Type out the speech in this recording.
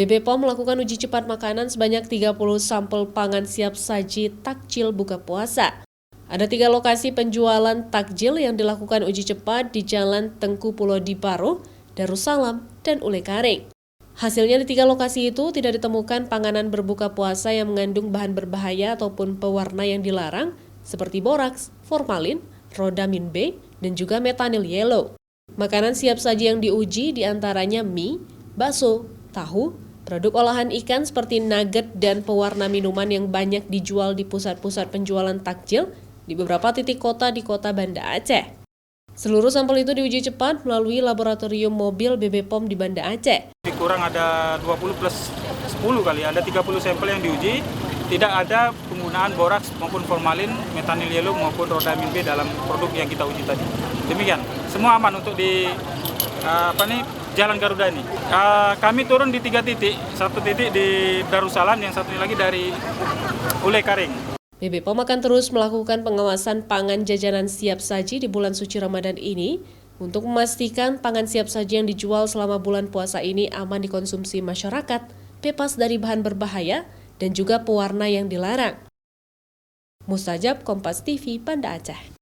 BPOM melakukan uji cepat makanan sebanyak 30 sampel pangan siap saji takjil buka puasa. Ada 3 lokasi penjualan takjil yang dilakukan uji cepat di Jalan Tengku Pulau Diparo, Darussalam, dan Ule Karing. Hasilnya di 3 lokasi itu tidak ditemukan panganan berbuka puasa yang mengandung bahan berbahaya ataupun pewarna yang dilarang, seperti boraks, formalin, rhodamin B, dan juga metanyl yellow. Makanan siap saji yang diuji diantaranya mie, bakso, tahu, produk olahan ikan seperti nugget dan pewarna minuman yang banyak dijual di pusat-pusat penjualan takjil di beberapa titik kota di kota Banda Aceh. Seluruh sampel itu diuji cepat melalui laboratorium mobil BPOM di Banda Aceh. Kurang ada 20 plus 10 kali, ada 30 sampel yang diuji, tidak ada penggunaan boraks maupun formalin, metanyl yellow maupun rhodamin B dalam produk yang kita uji tadi. Demikian, semua aman untuk di Jalan Garuda ini. Kami turun di 3 titik, satu titik di Darussalam, yang satunya lagi dari Ule Karing. BPOM akan terus melakukan pengawasan pangan jajanan siap saji di bulan suci Ramadan ini untuk memastikan pangan siap saji yang dijual selama bulan puasa ini aman dikonsumsi masyarakat, bebas dari bahan berbahaya, dan juga pewarna yang dilarang. Mustajab, Kompas TV, Banda Aceh.